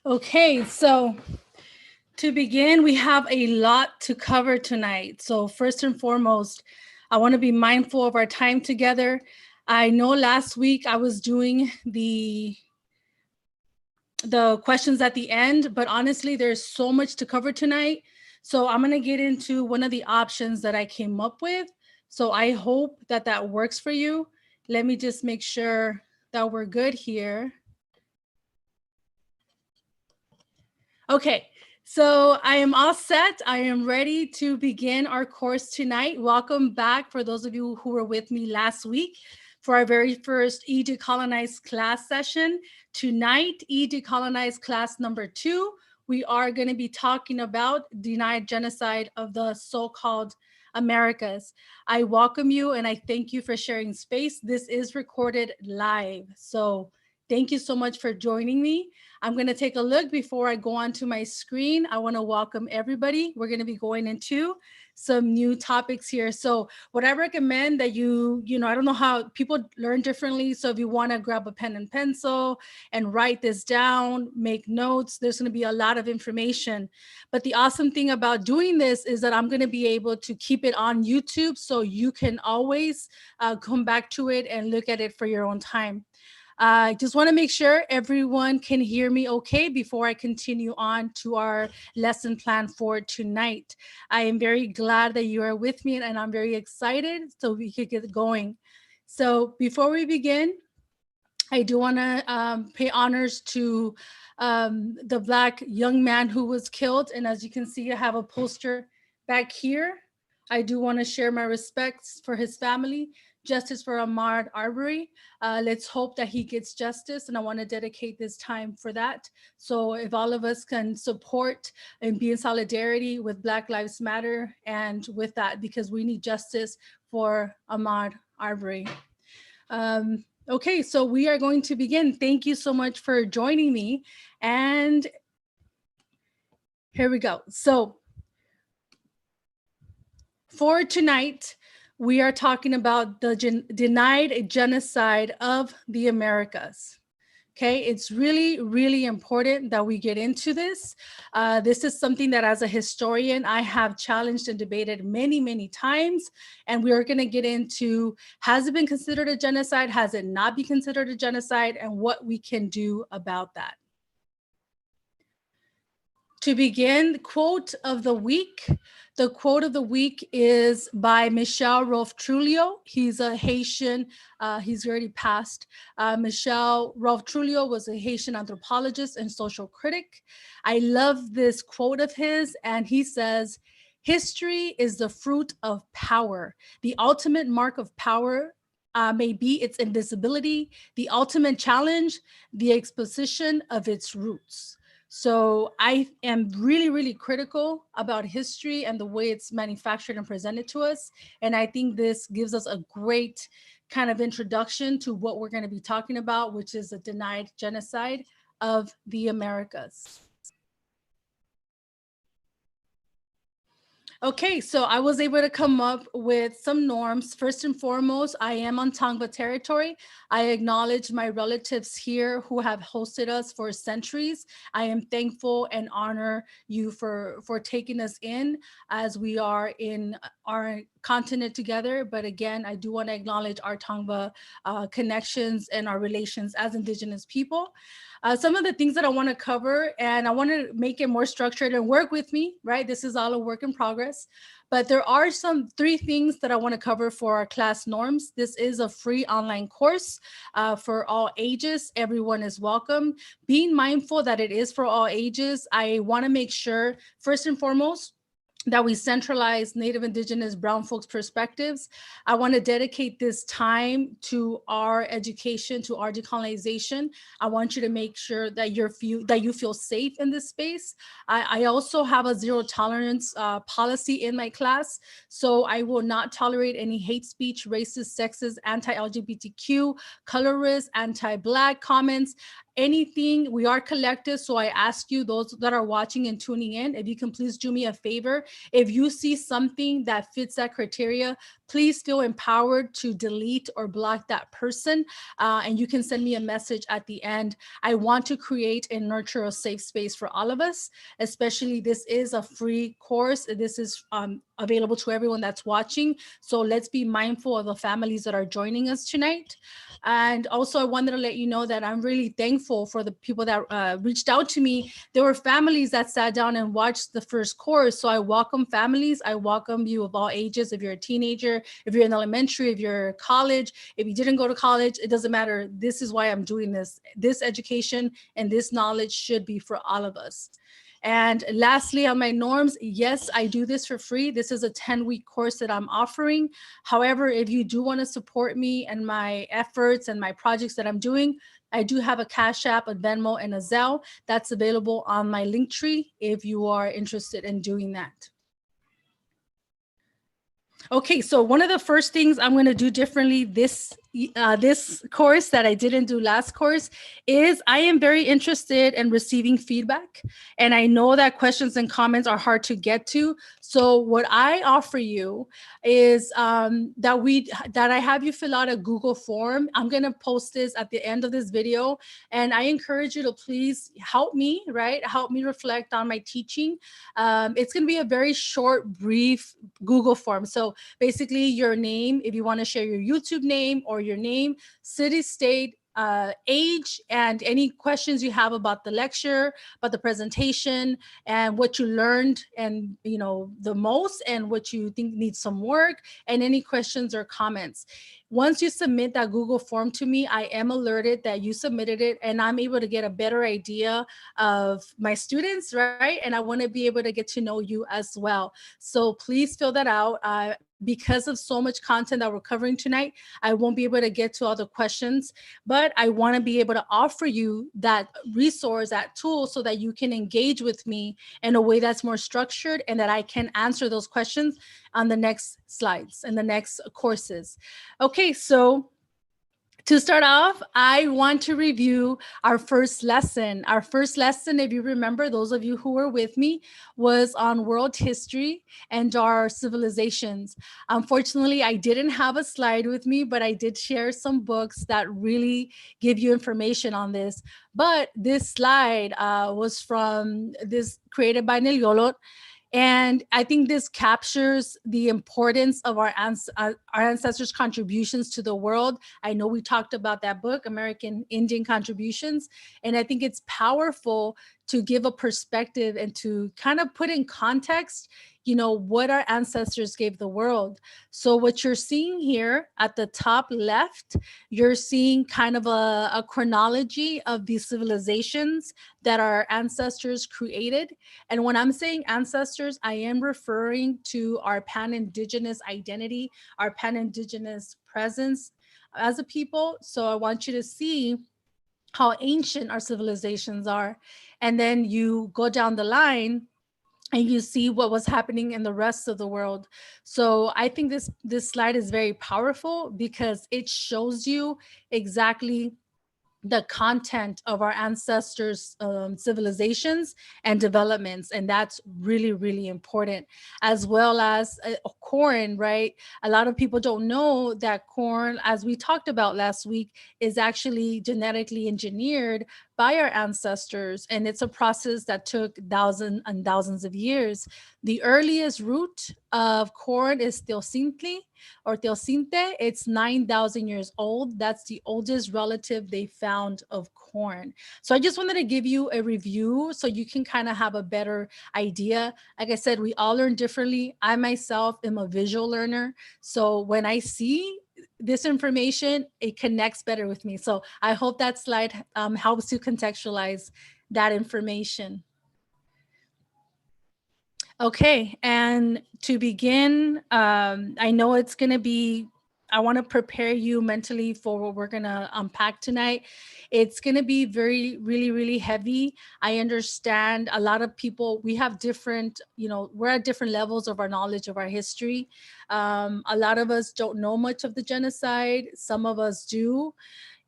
Okay, so to begin, we have a lot to cover tonight. So first and foremost, I want to be mindful of our time together. I know last week I was doing the questions at the end, but honestly, there's so much to cover tonight. So I'm going to get into one of the options that I came up with. So I hope that that works for you. Let me just make sure that we're good here. Okay, so I am all set. I am ready to begin our course tonight. Welcome back for those of you who were with me last week for our very first E-DECOLONIZE class session. Tonight, E-DECOLONIZE class number 2, we are going to be talking about denied genocide of the so-called Americas. I welcome you and I thank you for sharing space. This is recorded live. So thank you so much for joining me. I'm going to take a look before I go onto my screen. I want to welcome everybody. We're going to be going into some new topics here. So what I recommend that I don't know how people learn differently. So if you want to grab a pen and pencil and write this down, make notes, there's going to be a lot of information. But the awesome thing about doing this is that I'm going to be able to keep it on YouTube so you can always come back to it and look at it for your own time. I just want to make sure everyone can hear me okay before I continue on to our lesson plan for tonight. I am very glad that you are with me and I'm very excited so we could get going. So before we begin, I do want to pay honors to the Black young man who was killed. And as you can see, I have a poster back here. I do want to share my respects for his family. Justice for Ahmaud Arbery. Let's hope that he gets justice, and I want to dedicate this time for that. So if all of us can support and be in solidarity with Black Lives Matter and with that, because we need justice for Ahmaud Arbery. Okay, so we are going to begin. Thank you so much for joining me. And here we go. So for tonight, we are talking about the denied genocide of the Americas. Okay, it's really, really important that we get into this. This is something that as a historian, I have challenged and debated many, many times. And we are gonna get into, has it been considered a genocide? Has it not been considered a genocide? And what we can do about that. To begin, the quote of the week. The quote of the week is by Michel Rolfe Trujillo. He's a Haitian, he's already passed. Michel Rolfe Trujillo was a Haitian anthropologist and social critic. I love this quote of his, and he says, "History is the fruit of power. The ultimate mark of power may be its invisibility. The ultimate challenge, the exposition of its roots." So I am really, really critical about history and the way it's manufactured and presented to us. And I think this gives us a great kind of introduction to what we're going to be talking about, which is a denied genocide of the Americas. Okay, so I was able to come up with some norms. First and foremost, I am on Tongva territory. I acknowledge my relatives here who have hosted us for centuries. I am thankful and honor you for taking us in as we are in our continent together. But again, I do want to acknowledge our Tongva connections and our relations as Indigenous people. Some of the things that I want to cover, and I want to make it more structured and work with me, right? This is all a work in progress. But there are some 3 things that I want to cover for our class norms. This is a free online course for all ages. Everyone is welcome. Being mindful that it is for all ages, I want to make sure, first and foremost, that we centralize Native, Indigenous, Brown folks' perspectives. I want to dedicate this time to our education, to our decolonization. I want you to make sure that you feel safe in this space. I also have a zero tolerance policy in my class, so I will not tolerate any hate speech, racist, sexist, anti-LGBTQ, colorist, anti-Black comments. anything, we are collective. So I ask you, those that are watching and tuning in, if you can please do me a favor. If you see something that fits that criteria, please feel empowered to delete or block that person. And you can send me a message at the end. I want to create and nurture a safe space for all of us, especially this is a free course. This is available to everyone that's watching. So let's be mindful of the families that are joining us tonight. And also, I wanted to let you know that I'm really thankful for the people that reached out to me. There were families that sat down and watched the first course. So I welcome families. I welcome you of all ages. If you're a teenager, if you're in elementary, if you're college, if you didn't go to college, it doesn't matter. This is why I'm doing this. This education and this knowledge should be for all of us. And lastly, on my norms, yes, I do this for free. This is a 10-week course that I'm offering. However, if you do want to support me and my efforts and my projects that I'm doing, I do have a Cash App, a Venmo, and a Zelle that's available on my Linktree if you are interested in doing that. Okay, so one of the first things I'm going to do differently this course that I didn't do last course is I am very interested in receiving feedback. And I know that questions and comments are hard to get to. So what I offer you is that I have you fill out a Google form. I'm going to post this at the end of this video. And I encourage you to please help me, right? Help me reflect on my teaching. It's going to be a very short, brief Google form. So basically your name, if you want to share your YouTube name or your name, city, state, age, and any questions you have about the lecture, about the presentation, and what you learned and the most, and what you think needs some work, and any questions or comments. Once you submit that Google form to me, I am alerted that you submitted it, and I'm able to get a better idea of my students, right? And I want to be able to get to know you as well. So please fill that out. Because of so much content that we're covering tonight, I won't be able to get to all the questions, but I want to be able to offer you that resource, that tool, so that you can engage with me in a way that's more structured and that I can answer those questions on the next slides and the next courses. Okay, so to start off, I want to review our first lesson. Our first lesson, if you remember, those of you who were with me, was on world history and our civilizations. Unfortunately, I didn't have a slide with me, but I did share some books that really give you information on this. But this slide was from this created by Neliolot. And I think this captures the importance of our ancestors' contributions to the world. I know we talked about that book, American Indian Contributions, and I think it's powerful to give a perspective and to kind of put in context, what our ancestors gave the world. So what you're seeing here at the top left, you're seeing kind of a chronology of these civilizations that our ancestors created. And when I'm saying ancestors, I am referring to our pan-Indigenous identity, our pan-Indigenous presence as a people. So I want you to see how ancient our civilizations are. And then you go down the line and you see what was happening in the rest of the world. So I think this slide is very powerful because it shows you exactly the content of our ancestors' civilizations and developments. And that's really, really important, as well as corn, right? A lot of people don't know that corn, as we talked about last week, is actually genetically engineered by our ancestors. And it's a process that took thousands and thousands of years. The earliest root of corn is Teocintli or Teocinte. It's 9,000 years old. That's the oldest relative they found of corn. So I just wanted to give you a review so you can kind of have a better idea. Like I said, we all learn differently. I myself am a visual learner. So when I see this information, it connects better with me. So I hope that slide helps to contextualize that information. Okay, and to begin, I know it's going to be, I want to prepare you mentally for what we're going to unpack tonight. It's going to be really, really heavy. I understand a lot of people, we have different, we're at different levels of our knowledge of our history. A lot of us don't know much of the genocide. Some of us do.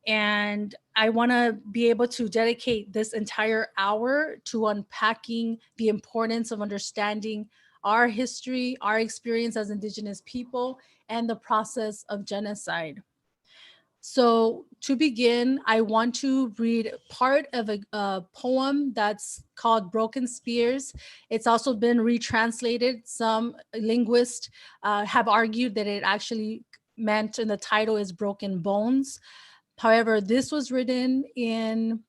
And I want to be able to dedicate this entire hour to unpacking the importance of understanding our history, our experience as Indigenous people, and the process of genocide. So, to begin, I want to read part of a poem that's called Broken Spears. It's also been retranslated. Some linguists have argued that it actually meant, and the title is Broken Bones. However, this was written in,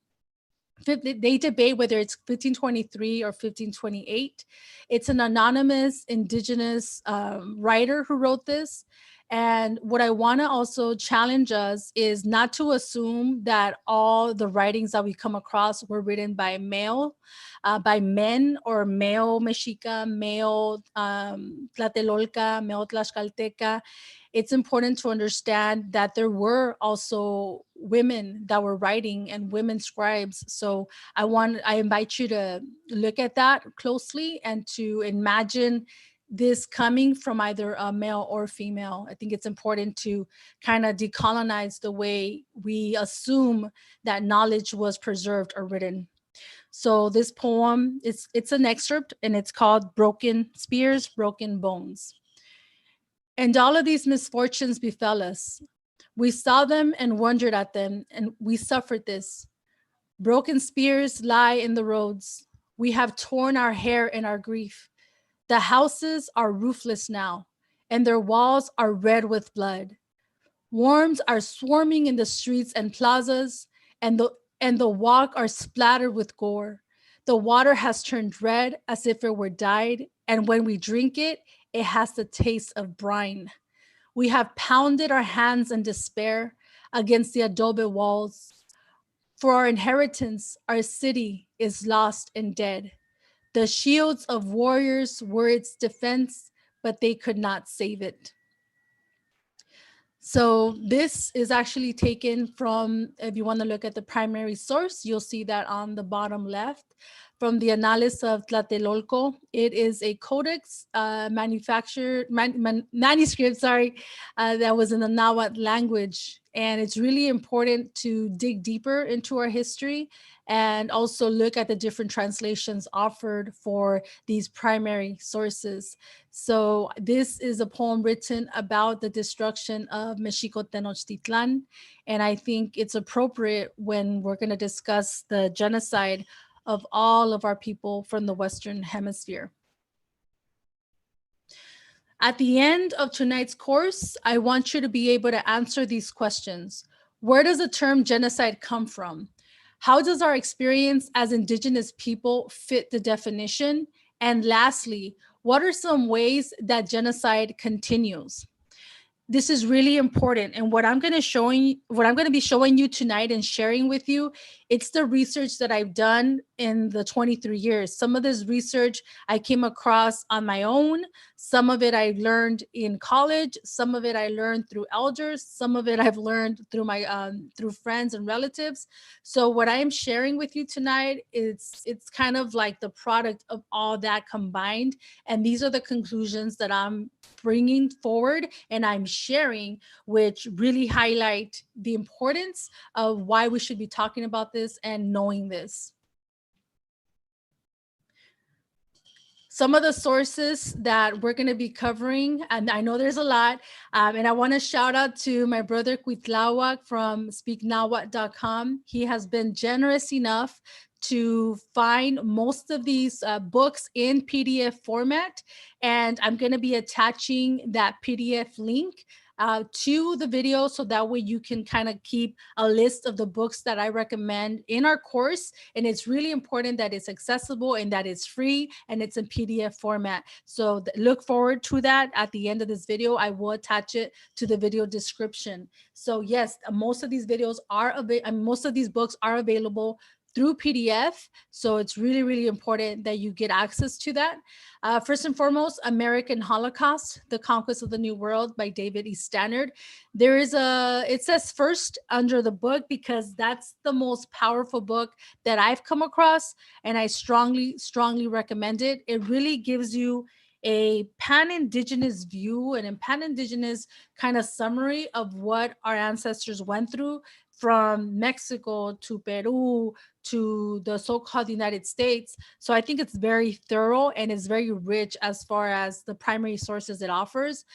they debate whether it's 1523 or 1528. It's an anonymous indigenous writer who wrote this. And what I want to also challenge us is not to assume that all the writings that we come across were written by by men, or male Mexica, male Tlatelolca, male Tlaxcalteca. It's important to understand that there were also women that were writing and women scribes. So I invite you to look at that closely and to imagine this coming from either a male or female. I think it's important to kind of decolonize the way we assume that knowledge was preserved or written. So this poem, it's an excerpt, and it's called Broken Spears, Broken Bones. And all of these misfortunes befell us. We saw them and wondered at them, and we suffered this. Broken spears lie in the roads. We have torn our hair in our grief. The houses are roofless now, and their walls are red with blood. Worms are swarming in the streets and plazas, and the walk are splattered with gore. The water has turned red as if it were dyed, and when we drink it, it has the taste of brine. We have pounded our hands in despair against the adobe walls. For our inheritance, our city is lost and dead. The shields of warriors were its defense, but they could not save it. So this is actually taken from, if you want to look at the primary source, you'll see that on the bottom left, from the Analysis of Tlatelolco. It is a codex manuscript, that was in the Nahuatl language. And it's really important to dig deeper into our history and also look at the different translations offered for these primary sources. So this is a poem written about the destruction of Mexico Tenochtitlan. And I think it's appropriate when we're going to discuss the genocide of all of our people from the Western Hemisphere. At the end of tonight's course, I want you to be able to answer these questions. Where does the term genocide come from? How does our experience as Indigenous people fit the definition? And lastly, what are some ways that genocide continues? This is really important. And what I'm going to be showing you tonight and sharing with you, it's the research that I've done in the 23 years. Some of this research I came across on my own. Some of it I learned in college. Some of it I learned through elders. Some of it I've learned through my through friends and relatives. So what I am sharing with you tonight it's kind of like the product of all that combined. And these are the conclusions that I'm bringing forward and I'm sharing, which really highlight the importance of why we should be talking about this and knowing this. Some of the sources that we're going to be covering, and I know there's a lot, and I want to shout out to my brother Cuitlawak from speaknahuatl.com. He has been generous enough to find most of these books in PDF format, and I'm going to be attaching that PDF link to the video so that way you can kind of keep a list of the books that I recommend in our course. And it's really important that it's accessible and that it's free and it's in PDF format. So look forward to that. At the end of this video, I will attach it to the video description. So yes, most of these videos are most of these books are available through PDF. So it's really, really important that you get access to that. First and foremost, American Holocaust, The Conquest of the New World by David E. Stannard. There is it says first under the book because that's the most powerful book that I've come across. And I strongly, strongly recommend it. It really gives you a pan-indigenous view and a pan-indigenous kind of summary of what our ancestors went through from Mexico to Peru to the so-called United States. So I think it's very thorough and it's very rich as far as the primary sources it offers.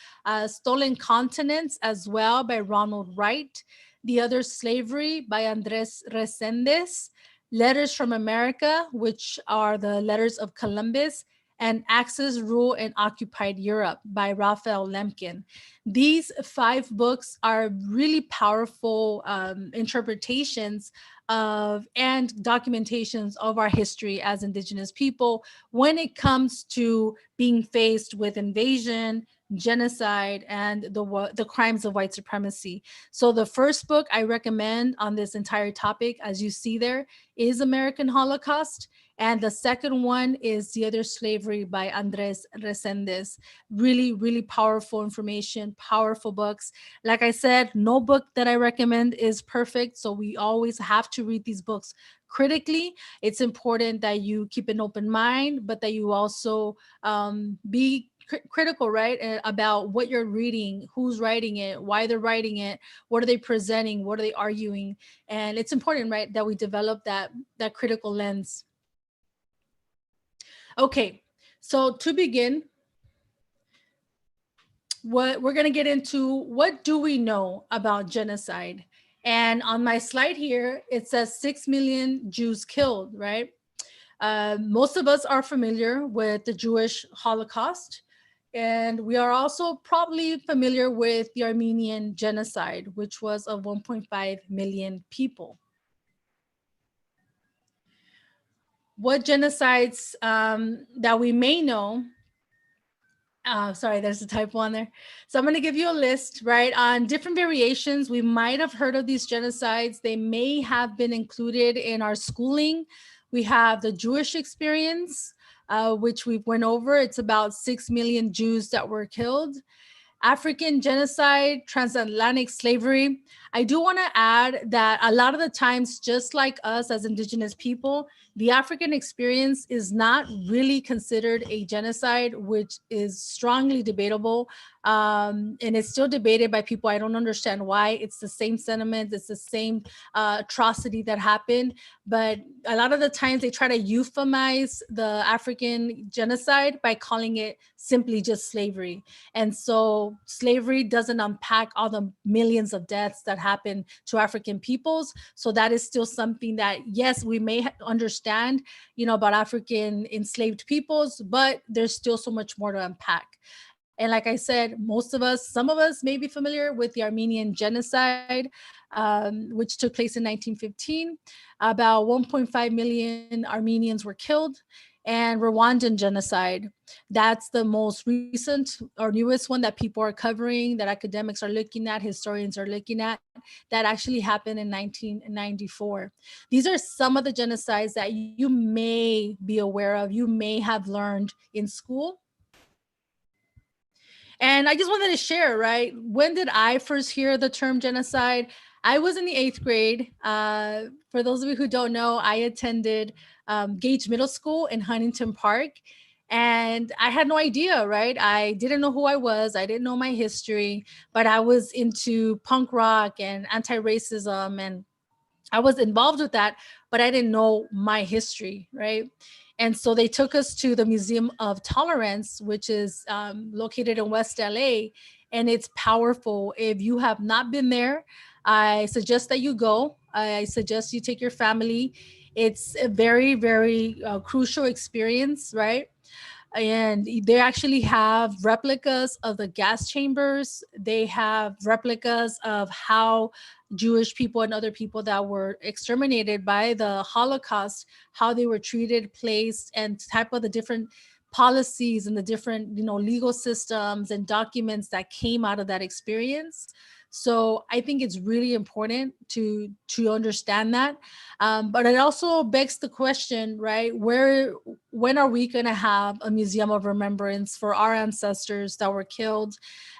Stolen Continents as well by Ronald Wright. The Other Slavery by Andres Reséndez. Letters from America, which are the letters of Columbus, and Axis, Rule, and Occupied Europe by Raphael Lemkin. These 5 books are really powerful interpretations of and documentations of our history as Indigenous people when it comes to being faced with invasion, genocide, and the crimes of white supremacy. So the first book I recommend on this entire topic, as you see there, is American Holocaust. And the second one is The Other Slavery by Andres Reséndez. Really, really powerful information, powerful books. Like I said, no book that I recommend is perfect. So we always have to read these books critically. It's important that you keep an open mind, but that you also be critical, right? About what you're reading, who's writing it, why they're writing it, what are they presenting, what are they arguing. And it's important, right, that we develop that critical lens. Okay, so to begin, what we're going to get into, what do we know about genocide? And on my slide here, it says 6 million Jews killed, right? Most of us are familiar with the Jewish Holocaust, and we are also probably familiar with the Armenian genocide, which was of 1.5 million people. What genocides that we may know, sorry, there's a typo on there. So I'm going to give you a list, right, on different variations. We might have heard of these genocides. They may have been included in our schooling. We have the Jewish experience, which we went over. It's about 6 million Jews that were killed. African genocide, transatlantic slavery. I do want to add that a lot of the times, just like us as Indigenous people, the African experience is not really considered a genocide, which is strongly debatable. And it's still debated by people. I don't understand why. It's the same sentiment. It's the same atrocity that happened. But a lot of the times they try to euphemize the African genocide by calling it simply just slavery. And so slavery doesn't unpack all the millions of deaths that happened to African peoples. So that is still something that, yes, we may understand, about African enslaved peoples, but there's still so much more to unpack. And like I said, some of us may be familiar with the Armenian genocide, which took place in 1915. About 1.5 million Armenians were killed. And Rwandan genocide, that's the most recent or newest one that people are covering, that academics are looking at, historians are looking at, that actually happened in 1994. These are some of the genocides that you may be aware of, you may have learned in school. And I just wanted to share, right? When did I first hear the term genocide? I was in the 8th grade. For those of you who don't know, I attended Gage Middle School in Huntington Park. And I had no idea, right? I didn't know who I was. I didn't know my history, but I was into punk rock and anti-racism, and I was involved with that, but I didn't know my history, right? And so they took us to the Museum of Tolerance, which is located in West LA, and it's powerful. If you have not been there, I suggest that you go. I suggest you take your family. It's a very, very crucial experience, right? And they actually have replicas of the gas chambers. They have replicas of how Jewish people and other people that were exterminated by the Holocaust, how they were treated, placed, and type of the different policies and the different, legal systems and documents that came out of that experience. So I think it's really important to understand that. But it also begs the question, right? When are we going to have a museum of remembrance for our ancestors that were killed?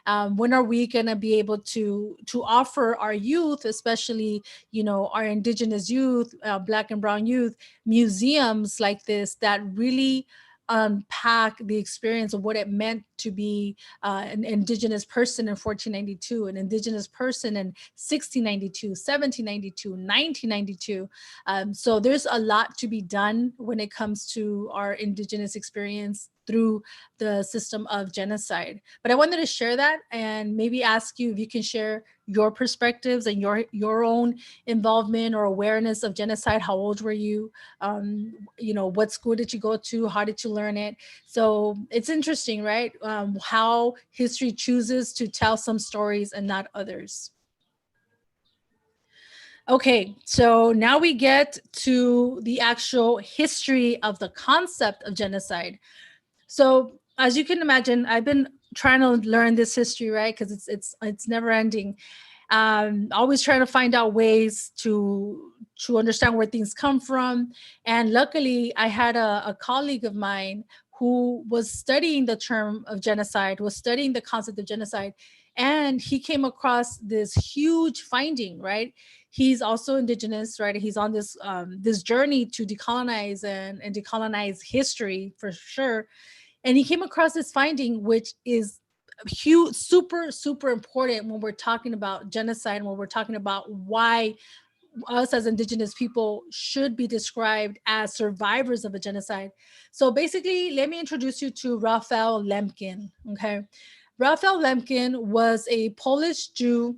When are we going to be able to offer our youth, especially, our Indigenous youth, Black and Brown youth, museums like this that really unpack the experience of what it meant to be an indigenous person in 1492, an indigenous person in 1692, 1792, 1992. So there's a lot to be done when it comes to our indigenous experience through the system of genocide. But I wanted to share that and maybe ask you if you can share your perspectives and your own involvement or awareness of genocide. How old were you? What school did you go to? How did you learn it? So it's interesting, right? How history chooses to tell some stories and not others. Okay, so now we get to the actual history of the concept of genocide. So as you can imagine, I've been trying to learn this history, right? Because it's never ending. Always trying to find out ways to understand where things come from. And luckily, I had a colleague of mine who was studying the term of genocide, was studying the concept of genocide, and he came across this huge finding, right? He's also indigenous, right? He's on this journey to decolonize and decolonize history for sure. And he came across this finding, which is huge, super important when we're talking about genocide and when we're talking about why us as indigenous people should be described as survivors of a genocide. So basically, let me introduce you to Raphael Lemkin. Okay. Raphael Lemkin was a Polish Jew.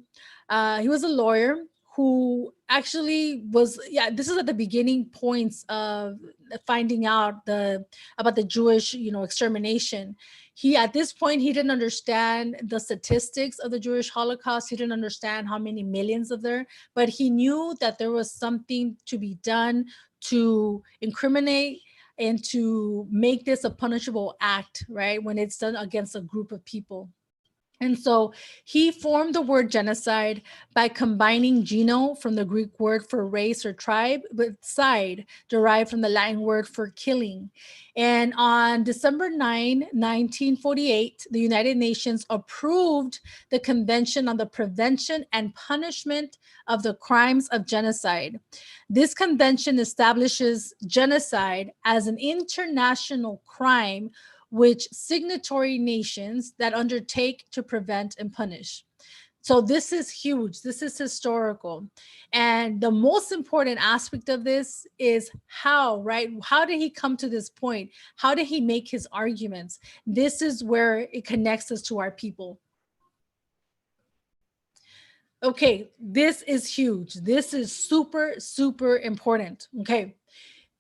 He was a lawyer who actually was, yeah, this is at the beginning points of finding out about the Jewish, extermination. He, at this point, he didn't understand the statistics of the Jewish Holocaust. He didn't understand how many millions of there, but he knew that there was something to be done to incriminate and to make this a punishable act, right? When it's done against a group of people. And so he formed the word genocide by combining geno from the Greek word for race or tribe with side, derived from the Latin word for killing. And on December 9, 1948, the United Nations approved the Convention on the Prevention and Punishment of the Crimes of Genocide. This convention establishes genocide as an international crime which signatory nations that undertake to prevent and punish. So this is huge. This is historical. And the most important aspect of this is how, right? How did he come to this point? How did he make his arguments? This is where it connects us to our people. Okay, this is huge. This is super important. Okay.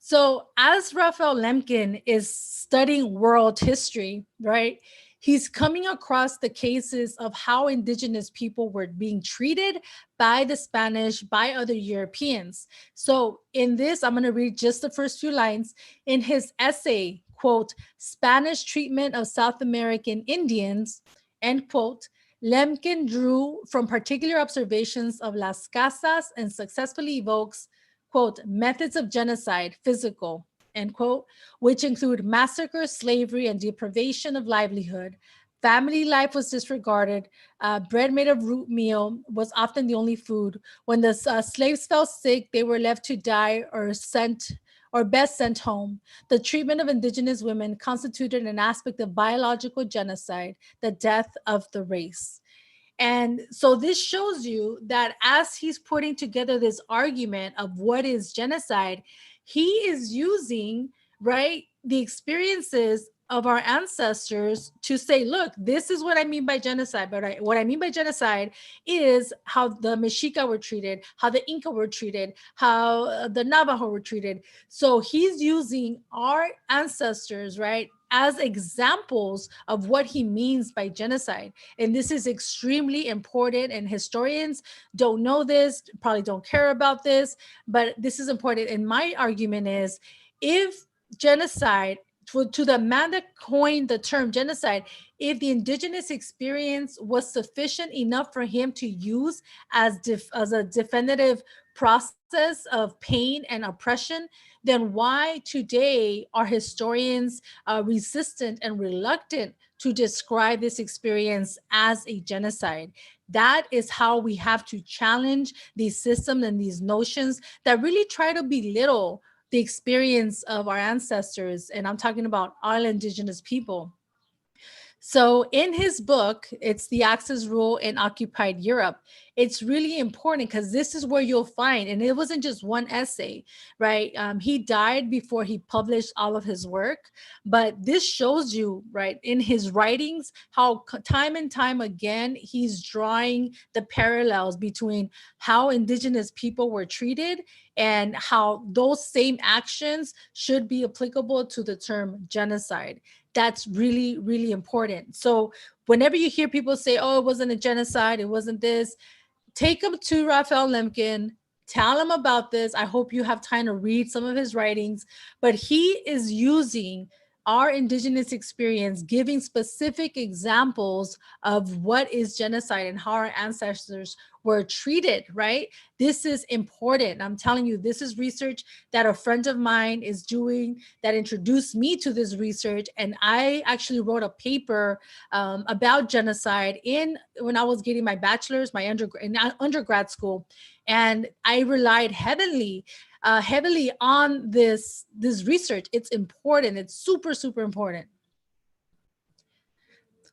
So as Raphael Lemkin is studying world history, right, he's coming across the cases of how indigenous people were being treated by the Spanish, by other Europeans. So in this, I'm going to read just the first few lines. In his essay, quote, Spanish Treatment of South American Indians, end quote, Lemkin drew from particular observations of Las Casas and successfully evokes, quote, methods of genocide, physical, end quote, which include massacre, slavery, and deprivation of livelihood. Family life was disregarded. Bread made of root meal was often the only food. When the slaves fell sick, they were left to die or best sent home. The treatment of indigenous women constituted an aspect of biological genocide, the death of the race. And so this shows you that as he's putting together this argument of what is genocide, he is using, right, the experiences of our ancestors to say, look, this is what I mean by genocide. But what I mean by genocide is how the Mexica were treated, how the Inca were treated, how the Navajo were treated. So he's using our ancestors, right, as examples of what he means by genocide. And this is extremely important, and historians don't know this, probably don't care about this, but this is important. And my argument is, if genocide, to the man that coined the term genocide, if the indigenous experience was sufficient enough for him to use as a definitive process of pain and oppression, then why today are historians resistant and reluctant to describe this experience as a genocide? That is how we have to challenge these systems and these notions that really try to belittle the experience of our ancestors, and I'm talking about all indigenous people. So in his book, it's the Axis Rule in Occupied Europe. It's really important because this is where you'll find, and it wasn't just one essay, right? He died before he published all of his work, but this shows you, right, in his writings, how time and time again, he's drawing the parallels between how indigenous people were treated and how those same actions should be applicable to the term genocide. That's really, really important. So whenever you hear people say, oh, it wasn't a genocide, it wasn't this, take them to Raphael Lemkin, tell him about this. I hope you have time to read some of his writings, but he is using our indigenous experience, giving specific examples of what is genocide and how our ancestors were treated, right? This is important. I'm telling you, this is research that a friend of mine is doing that introduced me to this research. And I actually wrote a paper about genocide when I was getting my bachelor's, in undergrad school. And I relied heavily on this research. It's important. It's super, super important.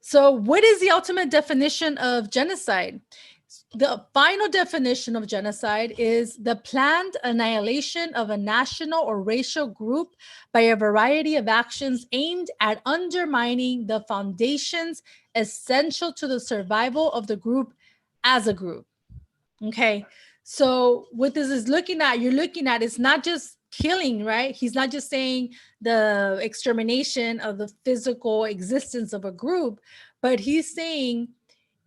So what is the ultimate definition of genocide? The final definition of genocide is the planned annihilation of a national or racial group by a variety of actions aimed at undermining the foundations essential to the survival of the group as a group. Okay, so what this is looking at, you're looking at, it's not just killing, right? He's not just saying the extermination of the physical existence of a group, but he's saying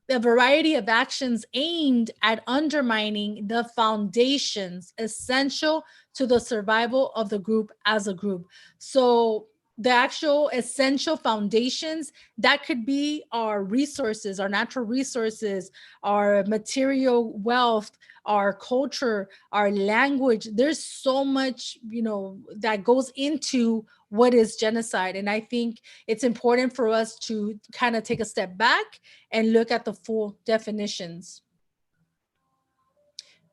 the variety of actions aimed at undermining the foundations essential to the survival of the group as a group. So the actual essential foundations, that could be our resources, our natural resources, our material wealth, our culture, our language. There's so much, that goes into what is genocide. And I think it's important for us to kind of take a step back and look at the full definitions.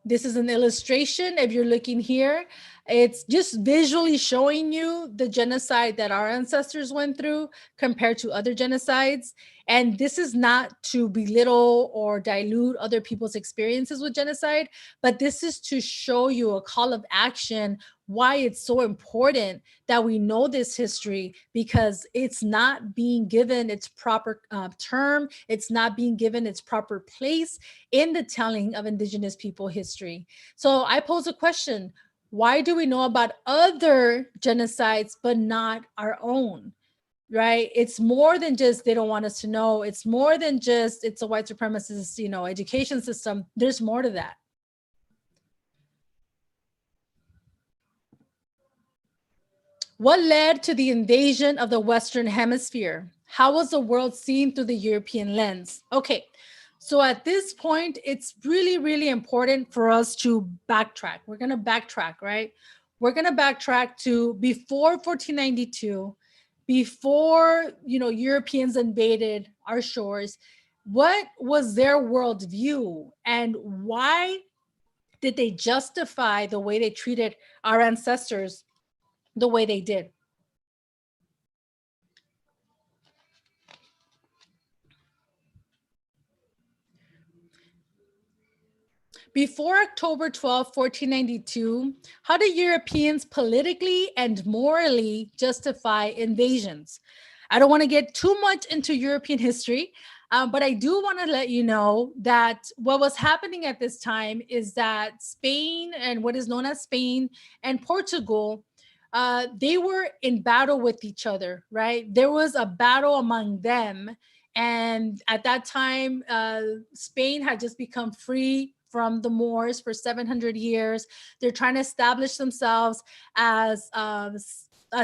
This is an illustration. If you're looking here, it's just visually showing you the genocide that our ancestors went through compared to other genocides. And this is not to belittle or dilute other people's experiences with genocide, but this is to show you a call of action, why it's so important that we know this history, because it's not being given its proper term. It's not being given its proper place in the telling of indigenous people history. So I pose a question: why do we know about other genocides but not our own? Right? It's more than just they don't want us to know. It's more than just it's a white supremacist, education system. There's more to that. What led to the invasion of the Western Hemisphere? How was the world seen through the European lens? Okay, so at this point, it's really, really important for us to backtrack. We're going to backtrack, right? We're going to backtrack to before 1492, before, Europeans invaded our shores. What was their worldview, and why did they justify the way they treated our ancestors the way they did? Before October 12, 1492, how did Europeans politically and morally justify invasions? I don't want to get too much into European history, but I do want to let you know that what was happening at this time is that Spain, and what is known as Spain, and Portugal, they were in battle with each other, right? There was a battle among them. And at that time, Spain had just become free from the Moors for 700 years. They're trying to establish themselves as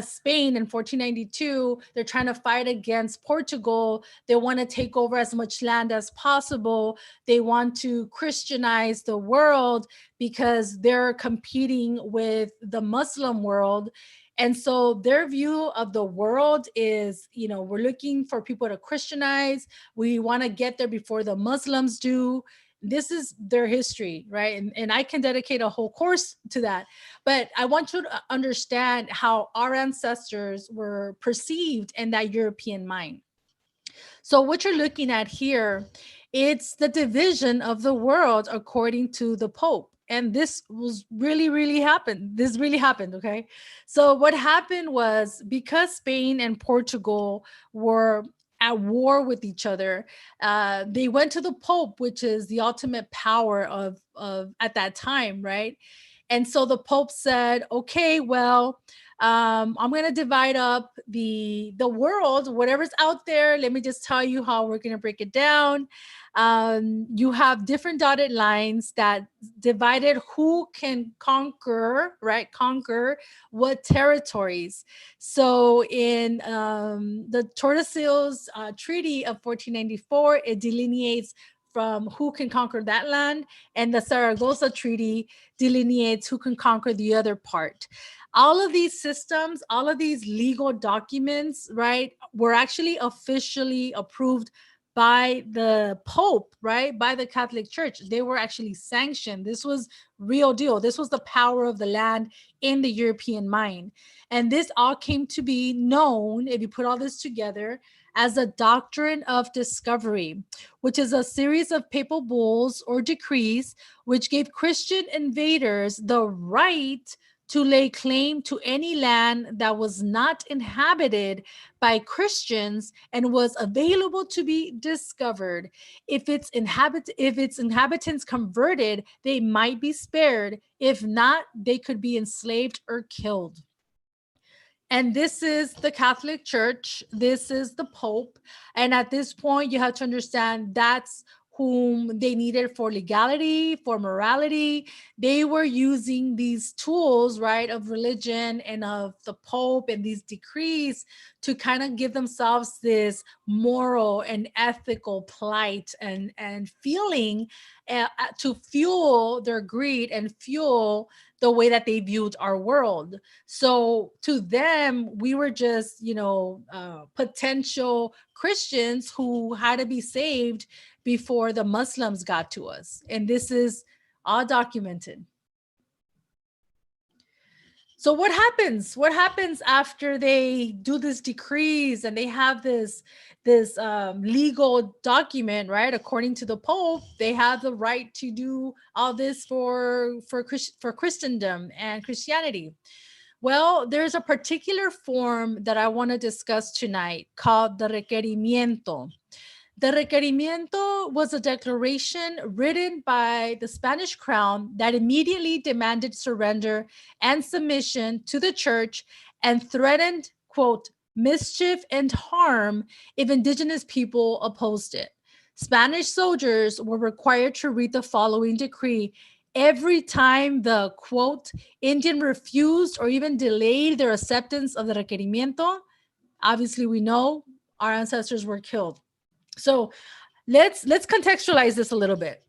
Spain in 1492. They're trying to fight against Portugal. They want to take over as much land as possible. They want to Christianize the world because they're competing with the Muslim world. And so their view of the world is, we're looking for people to Christianize. We want to get there before the Muslims do. This is their history, right? And I can dedicate a whole course to that. But I want you to understand how our ancestors were perceived in that European mind. So what you're looking at here, it's the division of the world according to the Pope. And this was really happened. This really happened. Okay. So what happened was, because Spain and Portugal were at war with each other, they went to the Pope, which is the ultimate power of at that time, right? And so the Pope said, okay, well, I'm going to divide up the world, whatever's out there. Let me just tell you how we're going to break it down. You have different dotted lines that divided who can conquer, right? Conquer what territories. So in the Tordesillas Treaty of 1494, it delineates from who can conquer that land, and the Zaragoza Treaty delineates who can conquer the other part. All of these systems, all of these legal documents, right, were actually officially approved by the Pope, right, by the Catholic Church. They were actually sanctioned. This was real deal. This was the power of the land in the European mind. And this all came to be known, if you put all this together, as a doctrine of discovery, which is a series of papal bulls or decrees which gave Christian invaders the right to lay claim to any land that was not inhabited by Christians and was available to be discovered. If its inhabitants converted, they might be spared. If not, they could be enslaved or killed. And this is the Catholic Church. This is the Pope. And at this point, you have to understand that's whom they needed for legality, for morality. They were using these tools, right, of religion and of the Pope and these decrees to kind of give themselves this moral and ethical plight and feeling to fuel their greed and fuel the way that they viewed our world. So to them, we were just, potential Christians who had to be saved before the Muslims got to us. And this is all documented. So what happens? What happens after they do this decrees and they have this legal document, right? According to the Pope, they have the right to do all this for Christendom and Christianity. Well, there's a particular form that I want to discuss tonight called the requerimiento. The requerimiento was a declaration written by the Spanish crown that immediately demanded surrender and submission to the church and threatened, quote, mischief and harm if indigenous people opposed it. Spanish soldiers were required to read the following decree every time the, quote, Indian refused or even delayed their acceptance of the requerimiento. Obviously, we know our ancestors were killed. So let's contextualize this a little bit.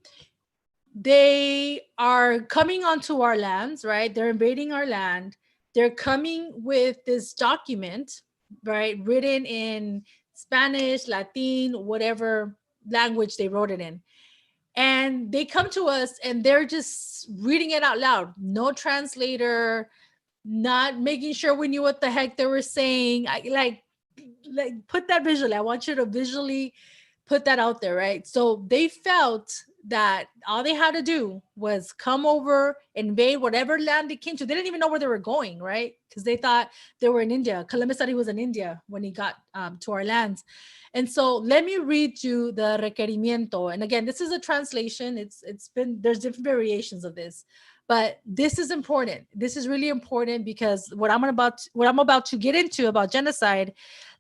They are coming onto our lands, right? They're invading our land. They're coming with this document, right? Written in Spanish, Latin, whatever language they wrote it in. And they come to us and they're just reading it out loud. No translator, not making sure we knew what the heck they were saying. Like put that visually. I want you to visually put that out there, right? So they felt that all they had to do was come over, invade whatever land they came to. They didn't even know where they were going, right? Because they thought they were in India. Columbus thought he was in India when he got to our lands. And so let me read you the requerimiento. And again, this is a translation. There's different variations of this, but this is important. This is really important because what I'm about to get into about genocide,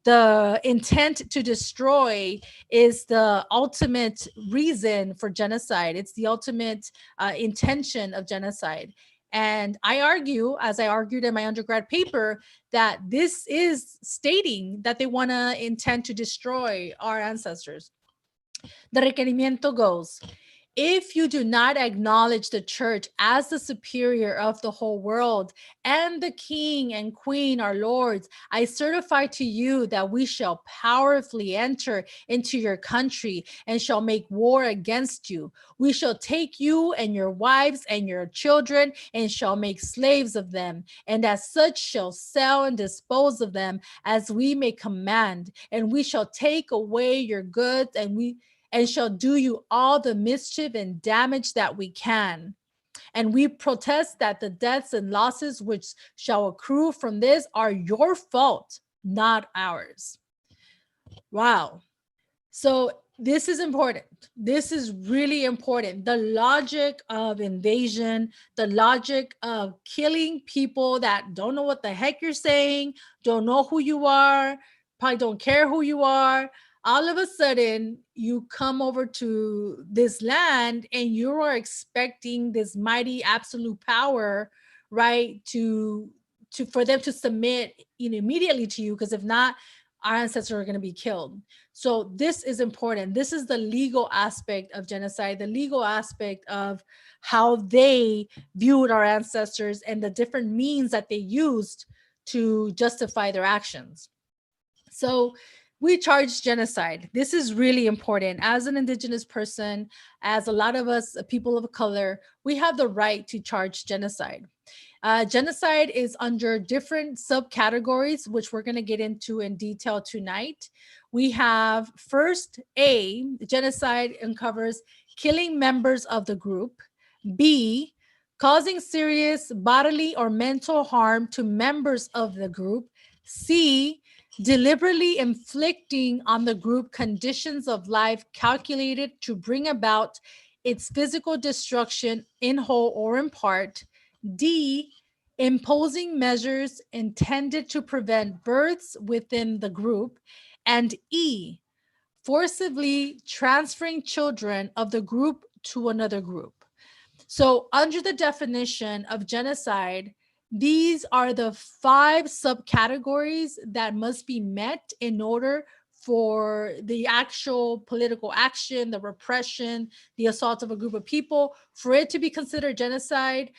the intent to destroy is the ultimate reason for genocide. It's the ultimate intention of genocide. And I argue, as I argued in my undergrad paper, that this is stating that they want to intend to destroy our ancestors. The requerimiento goes, if you do not acknowledge the church as the superior of the whole world and the king and queen, our lords, I certify to you that we shall powerfully enter into your country and shall make war against you. We shall take you and your wives and your children and shall make slaves of them, and as such shall sell and dispose of them as we may command. And we shall take away your goods, and shall do you all the mischief and damage that we can. And we protest that the deaths and losses which shall accrue from this are your fault, not ours. Wow. So this is important. This is really important. The logic of invasion, the logic of killing people that don't know what the heck you're saying, don't know who you are, probably don't care who you are. All of a sudden, you come over to this land and you are expecting this mighty absolute power, right? To for them to submit, immediately to you, because if not, our ancestors are going to be killed. So this is important. This is the legal aspect of genocide, the legal aspect of how they viewed our ancestors and the different means that they used to justify their actions. So we charge genocide. This is really important. As an Indigenous person, as a lot of us, people of color, we have the right to charge genocide. Genocide is under different subcategories, which we're going to get into in detail tonight. We have first, A, genocide uncovers killing members of the group. B, causing serious bodily or mental harm to members of the group. C, deliberately inflicting on the group conditions of life calculated to bring about its physical destruction in whole or in part. D, imposing measures intended to prevent births within the group. And E, forcibly transferring children of the group to another group. So, under the definition of genocide, these are the 5 subcategories that must be met in order for the actual political action, the repression, the assault of a group of people, for it to be considered genocide.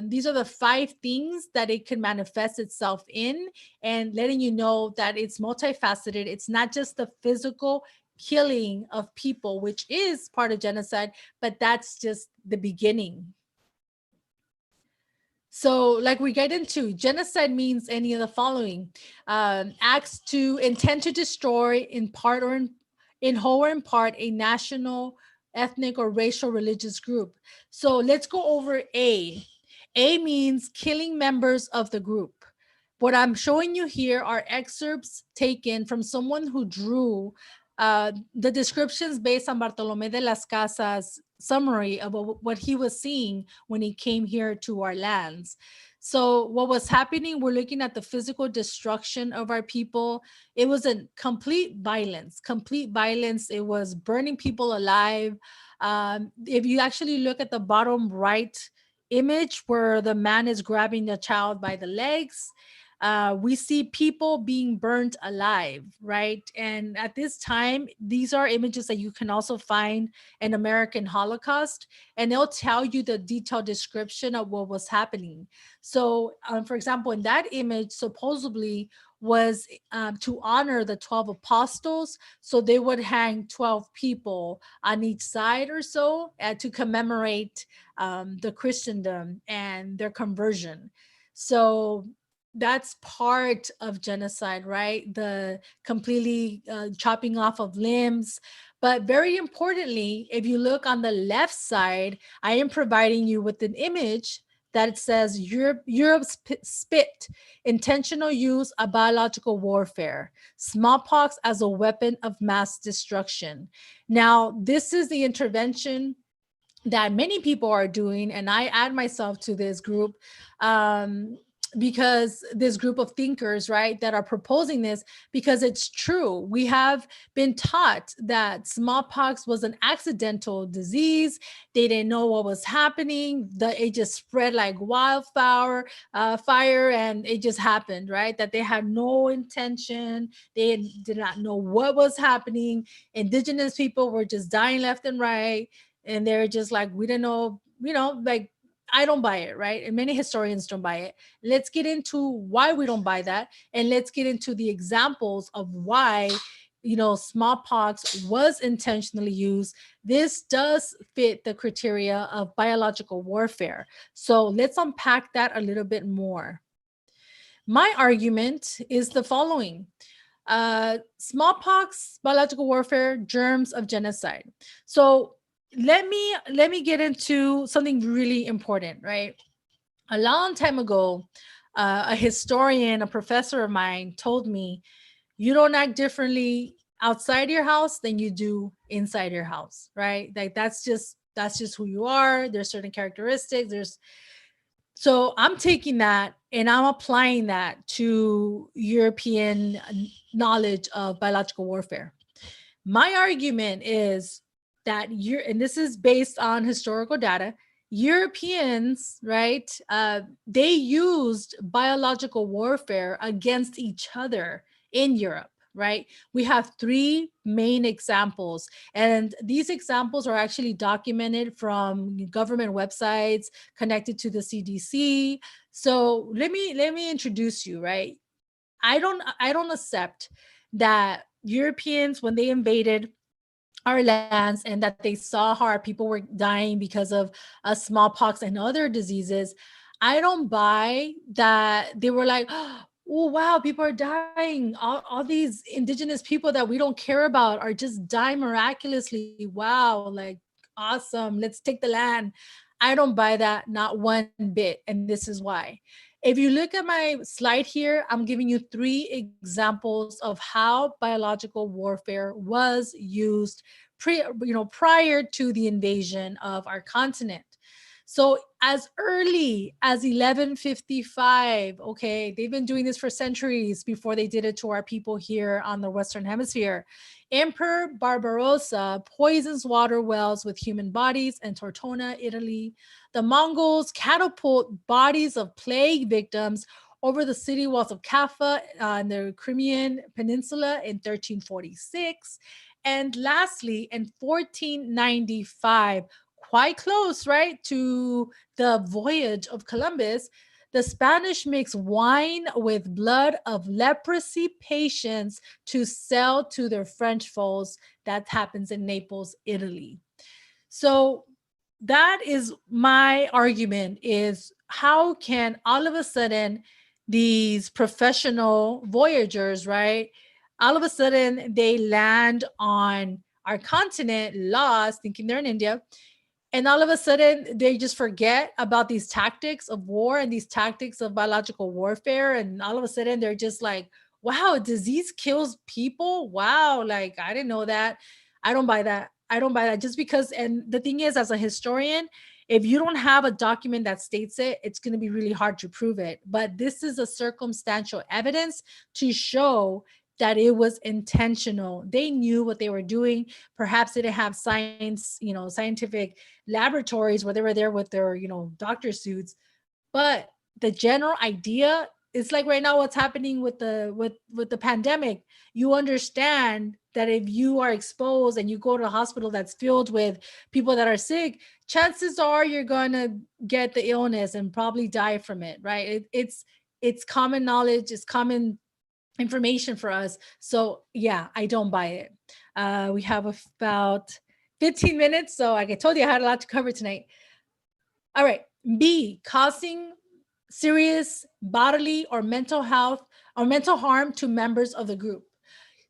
These are the 5 things that it can manifest itself in, and letting you know that it's multifaceted. It's not just the physical killing of people, which is part of genocide, but that's just the beginning. So, like we get into, genocide means any of the following: acts to intend to destroy in part or in whole or in part a national, ethnic, or racial religious group. So let's go over A. A means killing members of the group. What I'm showing you here are excerpts taken from someone who drew the descriptions based on Bartolomé de las Casas' summary of what he was seeing when he came here to our lands. So what was happening, we're looking at the physical destruction of our people. It was a complete violence. It was burning people alive. If you actually look at the bottom right image where the man is grabbing the child by the legs, we see people being burnt alive, right? And at this time, these are images that you can also find in American Holocaust, and they'll tell you the detailed description of what was happening. So, for example, in that image, supposedly was to honor the 12 apostles. So they would hang 12 people on each side or so to commemorate the Christendom and their conversion. So that's part of genocide, right? The completely chopping off of limbs. But very importantly, if you look on the left side, I am providing you with an image that says Europe's spit, intentional use of biological warfare, smallpox as a weapon of mass destruction. Now, this is the intervention that many people are doing, and I add myself to this group. Because this group of thinkers, right, that are proposing this, because it's true. We have been taught that smallpox was an accidental disease. They didn't know what was happening. It just spread like wildfire, fire, and it just happened, right? That they had no intention. They did not know what was happening. Indigenous people were just dying left and right. and they're just like, we don't know, like, I don't buy it, right? And many historians don't buy it. Let's get into why we don't buy that, and let's get into the examples of why, smallpox was intentionally used. This does fit the criteria of biological warfare. So let's unpack that a little bit more. My argument is the following. Smallpox, biological warfare, germs of genocide. So let me get into something really important, right? A long time ago, a historian, a professor of mine, told me, you don't act differently outside your house than you do inside your house, right? Like that's just who you are. There's certain characteristics. So I'm taking that and I'm applying that to European knowledge of biological warfare. My argument is that and this is based on historical data, Europeans, right? They used biological warfare against each other in Europe, right? We have three main examples, and these examples are actually documented from government websites connected to the CDC. So let me introduce you, right? I don't accept that Europeans, when they invaded our lands and that they saw how our people were dying because of smallpox and other diseases, I don't buy that they were like, oh wow, people are dying. All these indigenous people that we don't care about are just dying miraculously. Wow, like awesome. Let's take the land. I don't buy that, not one bit. And this is why. If you look at my slide here, I'm giving you three examples of how biological warfare was used prior to the invasion of our continent. So as early as 1155, okay, they've been doing this for centuries before they did it to our people here on the Western Hemisphere. Emperor Barbarossa poisons water wells with human bodies in Tortona, Italy. The Mongols catapult bodies of plague victims over the city walls of Kaffa in the Crimean Peninsula in 1346. And lastly, in 1495, quite close, right, to the voyage of Columbus, the Spanish mix wine with blood of leprosy patients to sell to their French foes. That happens in Naples, Italy. So that is my argument, is how can all of a sudden these professional voyagers, right, all of a sudden they land on our continent lost, thinking they're in India, and all of a sudden they just forget about these tactics of war and these tactics of biological warfare, and all of a sudden they're just like, wow, disease kills people, wow, like I didn't know that. I don't buy that. I don't buy that, just because. And the thing is, as a historian, if you don't have a document that states it, it's going to be really hard to prove it. But this is a circumstantial evidence to show that it was intentional. They knew what they were doing. Perhaps they didn't have scientific laboratories where they were there with their, doctor suits. But the general idea is like right now what's happening with the pandemic. You understand that if you are exposed and you go to a hospital that's filled with people that are sick, chances are you're going to get the illness and probably die from it, right? It's common knowledge, it's common information for us. So yeah, I don't buy it. We have about 15 minutes, so like I told you, I had a lot to cover tonight. All right. B, causing serious bodily or mental health or mental harm to members of the group.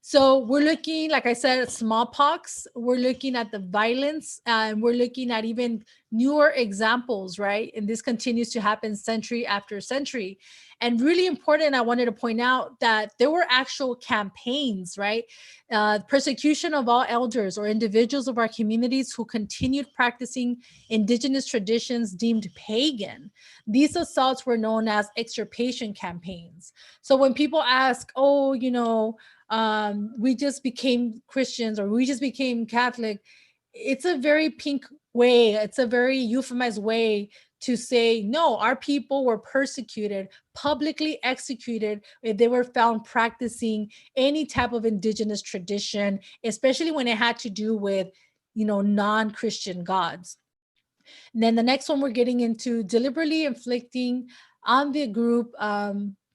So we're looking, like I said, at smallpox. We're looking at the violence, and we're looking at even newer examples, right? And this continues to happen century after century. And really important, I wanted to point out that there were actual campaigns, right? Persecution of all elders or individuals of our communities who continued practicing indigenous traditions deemed pagan. These assaults were known as extirpation campaigns. So when people ask, oh, we just became Christians or we just became Catholic, it's a very pink way, it's a very euphemized way to say, no, our people were persecuted, publicly executed if they were found practicing any type of indigenous tradition, especially when it had to do with non-Christian gods. And then the next one, we're getting into deliberately inflicting on the group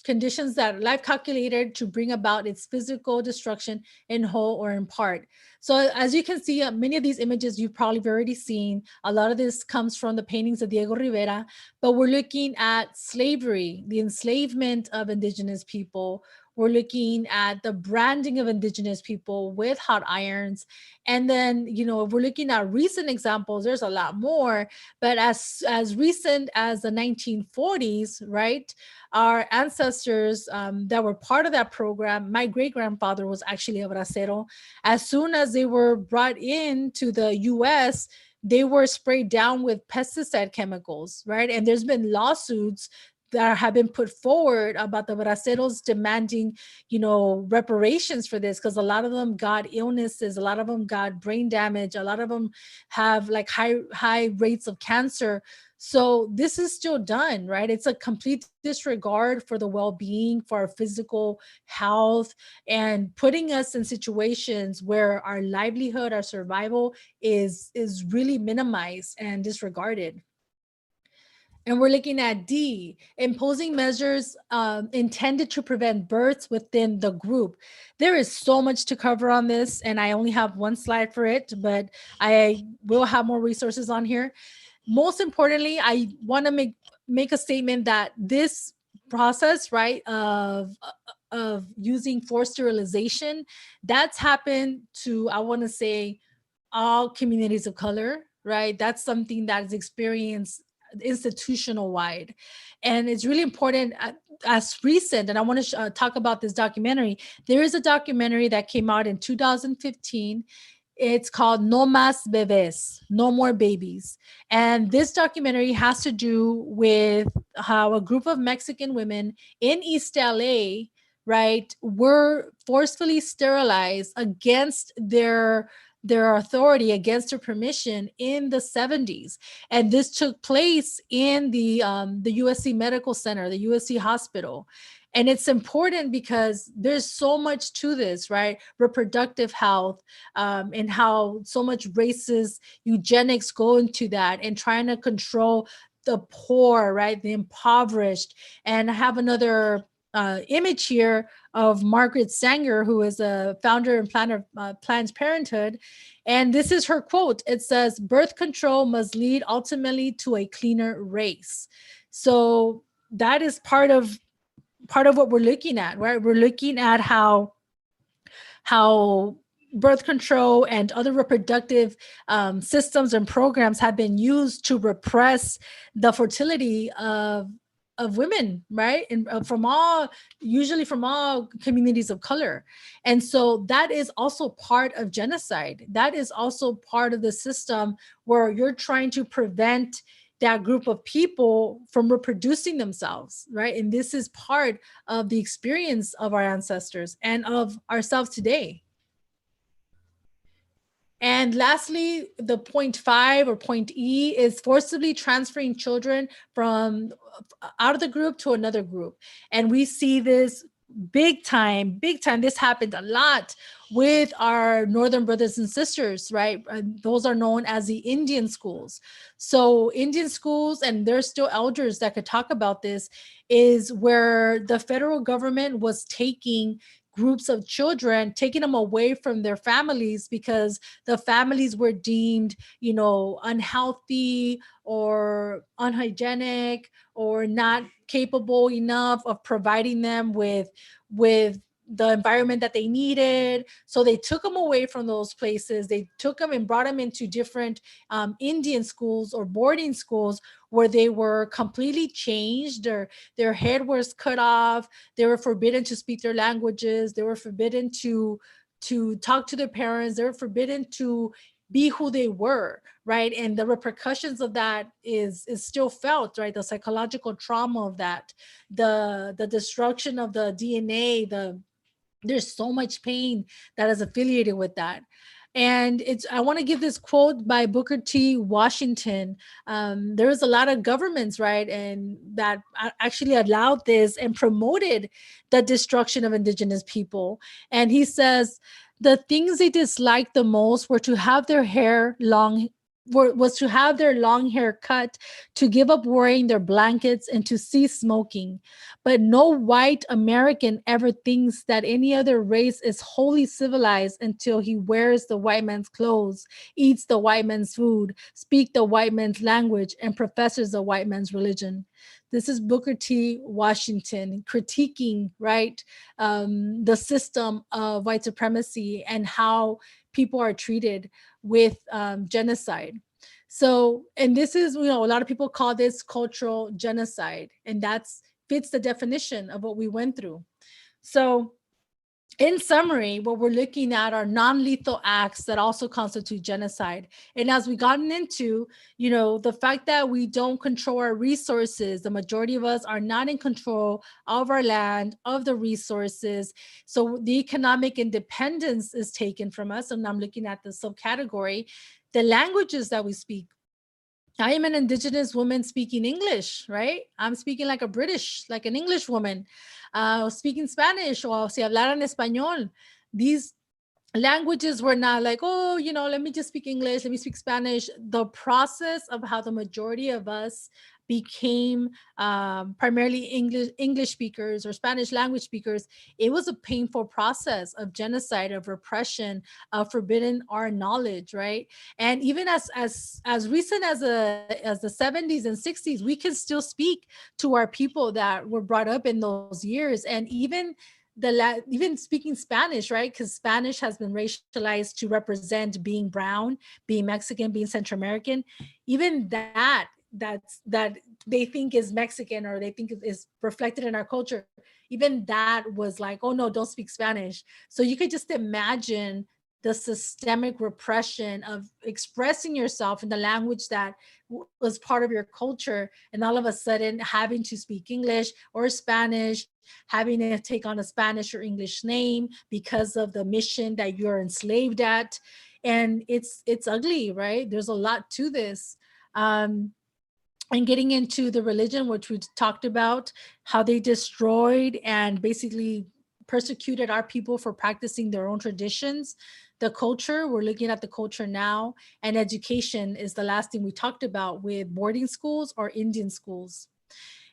conditions that life calculated to bring about its physical destruction in whole or in part. So as you can see, many of these images you've probably already seen. A lot of this comes from the paintings of Diego Rivera, but we're looking at slavery, the enslavement of indigenous people. We're looking at the branding of indigenous people with hot irons. And then, if we're looking at recent examples, there's a lot more, but as recent as the 1940s, right? Our ancestors that were part of that program, my great-grandfather was actually a bracero. As soon as they were brought into the US, they were sprayed down with pesticide chemicals, right? And there's been lawsuits that have been put forward about the braceros demanding, reparations for this, because a lot of them got illnesses, a lot of them got brain damage, a lot of them have like high rates of cancer. So this is still done, right? It's a complete disregard for the well-being, for our physical health, and putting us in situations where our livelihood, our survival is really minimized and disregarded. And we're looking at D, imposing measures intended to prevent births within the group. There is so much to cover on this, and I only have one slide for it, but I will have more resources on here. Most importantly, I want to make a statement that this process, right, of using forced sterilization, that's happened to, I want to say, all communities of color, right? That's something that is experienced institutional wide. And it's really important as recent, and I want to talk about this documentary. There is a documentary that came out in 2015. It's called No Más Bebés, No More Babies. And this documentary has to do with how a group of Mexican women in East LA, right, were forcefully sterilized against their authority, against their permission in the 70s. And this took place in the USC Medical Center, the USC hospital. And it's important because there's so much to this, right? Reproductive health, and how so much racist eugenics go into that, and trying to control the poor, right? The impoverished. And I have another image here of Margaret Sanger, who is a founder and planner of Planned Parenthood. And this is her quote. It says, "Birth control must lead ultimately to a cleaner race." So that is part of what we're looking at, right? We're looking at how birth control and other reproductive systems and programs have been used to repress the fertility of women, right? And usually from all communities of color. And so that is also part of genocide. That is also part of the system where you're trying to prevent that group of people from reproducing themselves, right? And this is part of the experience of our ancestors and of ourselves today. And lastly, the point 5 or point E is forcibly transferring children from out of the group to another group. And we see this big time. This happened a lot with our Northern brothers and sisters, right? Those are known as the Indian schools. So Indian schools, and there's still elders that could talk about this, is where the federal government was taking groups of children, taking them away from their families because the families were deemed, unhealthy or unhygienic or not capable enough of providing them with the environment that they needed. So they took them away from those places. They took them and brought them into different Indian schools or boarding schools where they were completely changed. Their head was cut off. They were forbidden to speak their languages. They were forbidden to talk to their parents. They were forbidden to be who they were, right? And the repercussions of that is still felt, right? The psychological trauma of that, the destruction of the DNA, there's so much pain that is affiliated with that. And I want to give this quote by Booker T. Washington. There was a lot of governments, right, and that actually allowed this and promoted the destruction of indigenous people. And he says, the things they disliked the most were to have their hair long, was to have their long hair cut, to give up wearing their blankets, and to cease smoking. But no white American ever thinks that any other race is wholly civilized until he wears the white man's clothes, eats the white man's food, speaks the white man's language, and professes the white man's religion. This is Booker T. Washington critiquing, right, the system of white supremacy and how people are treated with genocide. So, and this is, you know, a lot of people call this cultural genocide, and that's fits the definition of what we went through. So, in summary, what we're looking at are non-lethal acts that also constitute genocide. And as we gotten into, you know, the fact that we don't control our resources, the majority of us are not in control of our land, of the resources. So the economic independence is taken from us. And I'm looking at the subcategory, the languages that we speak. I am an indigenous woman speaking English, right? I'm speaking like a British, like an English woman, speaking Spanish, or si hablaran español. These languages were not like, oh, you know, let me just speak English, let me speak Spanish. The process of how the majority of us became primarily English speakers or Spanish language speakers, it was a painful process of genocide, of repression, of forbidden our knowledge, right? And even as recent as the 70s and 60s, we can still speak to our people that were brought up in those years, and even speaking Spanish, right? Because Spanish has been racialized to represent being brown, being Mexican, being Central American. Even that they think is Mexican, or they think is reflected in our culture. Even that was like, oh no, don't speak Spanish. So you could just imagine the systemic repression of expressing yourself in the language that was part of your culture, and all of a sudden having to speak English or Spanish, having to take on a Spanish or English name because of the mission that you're enslaved at. And it's ugly, right? There's a lot to this. And getting into the religion, which we talked about, how they destroyed and basically persecuted our people for practicing their own traditions. The culture, we're looking at the culture now, and education is the last thing we talked about, with boarding schools or Indian schools.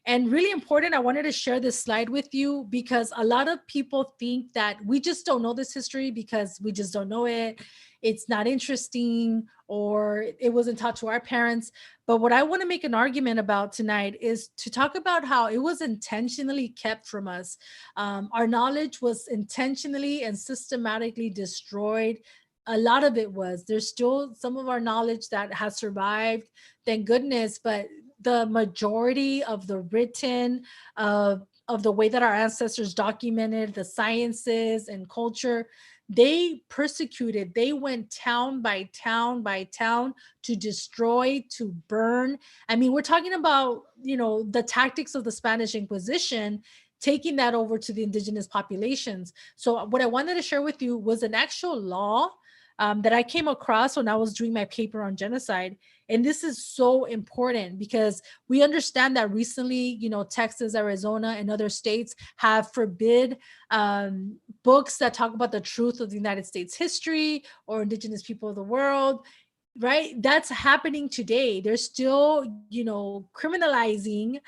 And really important, I wanted to share this slide with you because a lot of people think that we just don't know this history because we just don't know it. It's not interesting, or it wasn't taught to our parents. But what I want to make an argument about tonight is to talk about how it was intentionally kept from us. Our knowledge was intentionally and systematically destroyed. A lot of it was. There's still some of our knowledge that has survived, thank goodness, but the majority of the written of the way that our ancestors documented the sciences and culture, they persecuted, they went town by town by town to destroy, to burn. I mean, we're talking about, you know, the tactics of the Spanish Inquisition, taking that over to the indigenous populations. So what I wanted to share with you was an actual law that I came across when I was doing my paper on genocide. And this is so important because we understand that recently, you know, Texas, Arizona, and other states have forbid books that talk about the truth of the United States history or indigenous people of the world, right? That's happening today. They're still, you know, criminalizing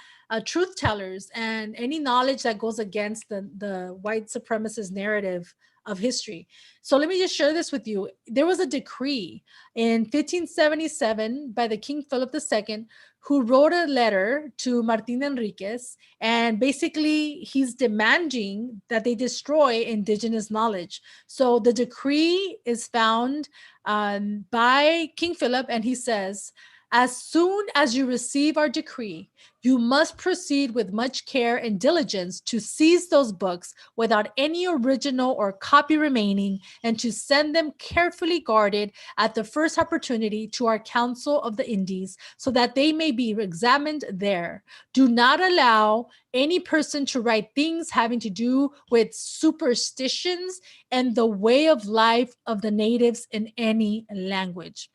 truth tellers and any knowledge that goes against the white supremacist narrative of history. So let me just share this with you. There was a decree in 1577 by the King Philip II, who wrote a letter to Martin Enriquez, and basically he's demanding that they destroy indigenous knowledge. So the decree is found by King Philip, and he says, as soon as you receive our decree, you must proceed with much care and diligence to seize those books without any original or copy remaining, and to send them carefully guarded at the first opportunity to our Council of the Indies, so that they may be examined there. Do not allow any person to write things having to do with superstitions and the way of life of the natives in any language.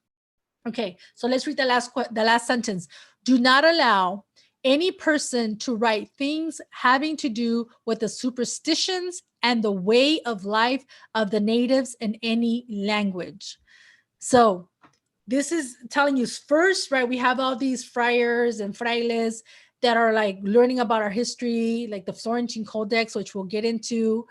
Okay, so let's read the last sentence. Do not allow any person to write things having to do with the superstitions and the way of life of the natives in any language. So this is telling you first, right? We have all these friars and frailes that are like learning about our history, like the Florentine Codex, which we'll get into.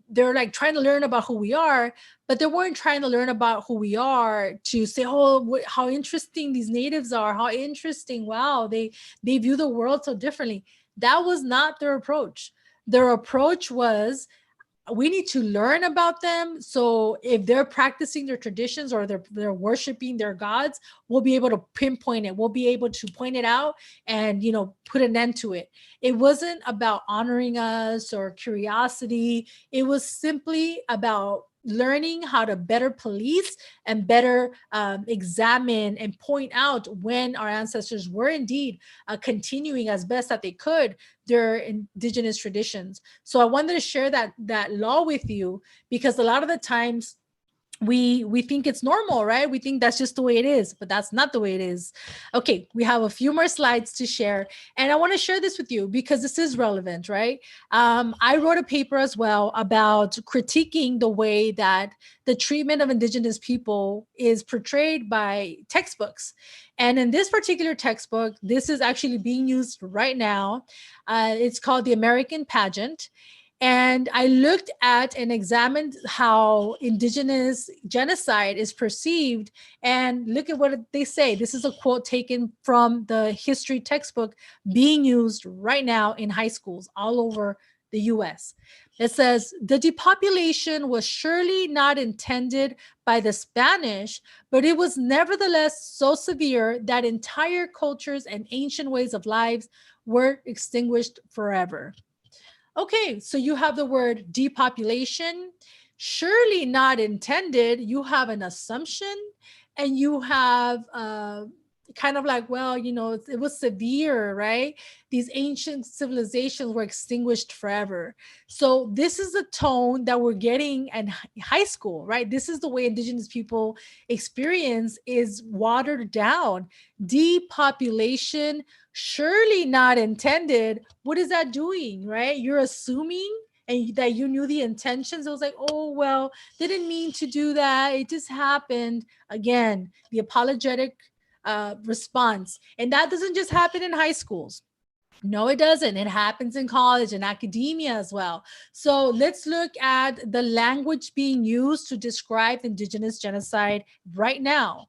They're like trying to learn about who we are, but they weren't trying to learn about who we are to say, oh, how interesting these natives are, how interesting, wow, they view the world so differently. That was not their approach. Their approach was, we need to learn about them. So if they're practicing their traditions or they're worshiping their gods, we'll be able to pinpoint it. We'll be able to point it out and, put an end to it. It wasn't about honoring us or curiosity. It was simply about learning how to better police and better examine and point out when our ancestors were indeed continuing as best that they could their indigenous traditions. So I wanted to share that law with you, because a lot of the times we think it's normal, right? We think that's just the way it is, but that's not the way it is. Okay, we have a few more slides to share, and I want to share this with you because this is relevant, right? I wrote a paper as well about critiquing the way that the treatment of indigenous people is portrayed by textbooks. And in this particular textbook, this is actually being used right now. It's called The American Pageant. And I looked at and examined how indigenous genocide is perceived. And look at what they say. This is a quote taken from the history textbook being used right now in high schools all over the US. It says, the depopulation was surely not intended by the Spanish, but it was nevertheless so severe that entire cultures and ancient ways of lives were extinguished forever. Okay, so you have the word depopulation, surely not intended. You have an assumption, and you have kind of like, well, it was severe, right? These ancient civilizations were extinguished forever. So this is the tone that we're getting in high school, right? This is the way indigenous people experience is watered down. Depopulation, surely not intended. What is that doing, right? You're assuming and that you knew the intentions. It was like, oh, well, they didn't mean to do that. It just happened. Again, the apologetic response. And that doesn't just happen in high schools. No, it doesn't. It happens in college and academia as well. So let's look at the language being used to describe indigenous genocide right now.